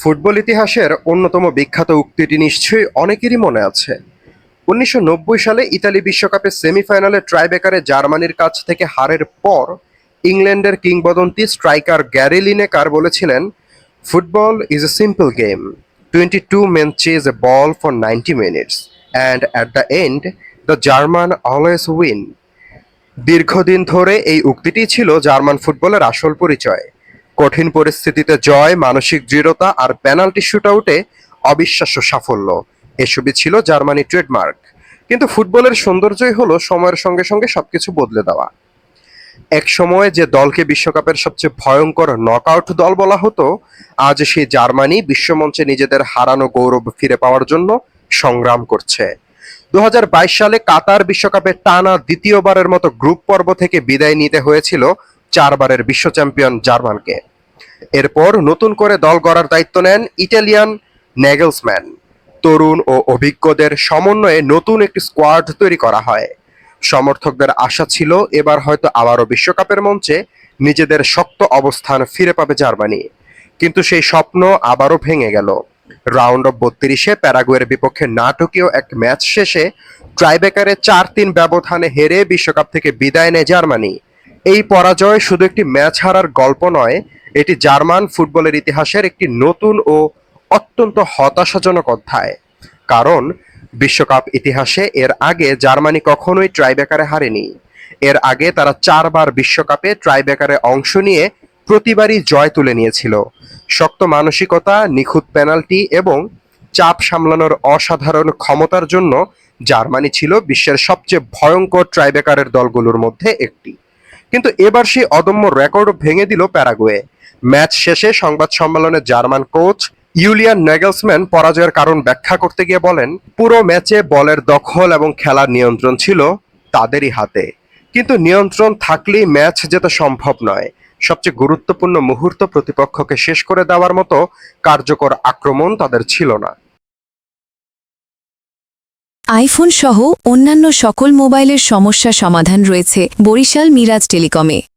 Football ইতিহাসের অন্যতম বিখ্যাত উক্তিটি নিশ্চয়ই অনেকেরই মনে আছে। ১৯৯০ সালে ইতালি বিশ্বকাপের সেমিফাইনালে ট্রাইবেকারে জার্মানির কাছ থেকে হারের পর ইংল্যান্ডের কিংবদন্তি স্ট্রাইকার গ্যারি লিনেকার বলেছিলেন, "football is a simple game. 22 men chase a ball for 90 minutes, and at the end, the German always win." দীর্ঘদিন ধরে এই উক্তিটি ছিল জার্মান ফুটবলের আসল পরিচয়। কঠিন পরিস্থিতিতে জয়, মানসিক দৃঢ়তা আর পেনাল্টি শুটআউটে অবিশ্বাস্য সাফল্য, এসবই ছিল জার্মানি ট্রেডমার্ক। কিন্তু ফুটবলের সৌন্দর্যই হলো সময়ের সঙ্গে সঙ্গে সবকিছু বদলে দেওয়া। এক সময়ে যে দলকে বিশ্বকাপের সবচেয়ে ভয়ঙ্কর নকআউট দল বলা হতো, আজ সেই জার্মানি বিশ্বমঞ্চে নিজেদের হারানো গৌরব ফিরে পাওয়ার জন্য সংগ্রাম করছে। ২০২২ সালে কাতার বিশ্বকাপে টানা দ্বিতীয়বারের মতো গ্রুপ পর্ব থেকে বিদায় নিতে হয়েছিল চারবারের বিশ্ব চ্যাম্পিয়ন জার্মানকে। এরপর নতুন করে দল গড়ার দায়িত্ব নেন ইটালিয়ান নেগেলসম্যান। তরুণ ও অভিজ্ঞদের সমন্বয়ে নতুন একটি স্কোয়াড তৈরি করা হয়। সমর্থকদের আশা ছিল এবার হয়তো আবারও বিশ্বকাপের মঞ্চে নিজেদের শক্ত অবস্থান ফিরে পাবে জার্মানি। কিন্তু সেই স্বপ্ন আবারও ভেঙে গেল। রাউন্ড অফ ৩২-এ প্যারাগুয়ের বিপক্ষে নাটকীয় এক ম্যাচ শেষে ট্রাইবেকারে ৪-৩ ব্যবধানে হেরে বিশ্বকাপ থেকে বিদায় নেয় জার্মানি। এই পরাজয় শুধু একটি ম্যাচ হারার গল্প নয়, এটি জার্মান ফুটবলের ইতিহাসের একটি নতুন ও অত্যন্ত হতাশাজনক অধ্যায়। কারণ বিশ্বকাপ ইতিহাসে এর আগে জার্মানি কখনোই ট্রাইবেকারে হারেনি। এর আগে তারা ৪ বার বিশ্বকাপে ট্রাইবেকারে অংশ নিয়ে প্রতিবারই জয় তুলে নিয়েছিল। শক্ত মানসিকতা, নিখুঁত পেনাল্টি এবং চাপ সামলানোর অসাধারণ ক্ষমতার জন্য জার্মানি ছিল বিশ্বের সবচেয়ে ভয়ঙ্কর ট্রাইবেকারের দলগুলোর মধ্যে একটি। কিন্তু এবার সেই অদম্য রেকর্ড ভেঙে দিল প্যারাগুয়ে। ম্যাচ শেষে সংবাদ সম্মেলনে জার্মান কোচ ইউলিয়ান নেগেলসম্যান পরাজয়ের কারণ ব্যাখ্যা করতে গিয়ে বলেন, "পুরো ম্যাচে বলের দখল এবং খেলার নিয়ন্ত্রণ ছিল তাদেরই হাতে। কিন্তু নিয়ন্ত্রণ থাকলেই ম্যাচ জেতা সম্ভব নয়। সবচেয়ে গুরুত্বপূর্ণ মুহূর্ত প্রতিপক্ষকে শেষ করে দেওয়ার মতো কার্যকর আক্রমণ তাদের ছিল না।" আইফোন সহ অন্যান্য সকল মোবাইলের সমস্যা সমাধান রয়েছে বরিশাল মিরাজ টেলিকমে।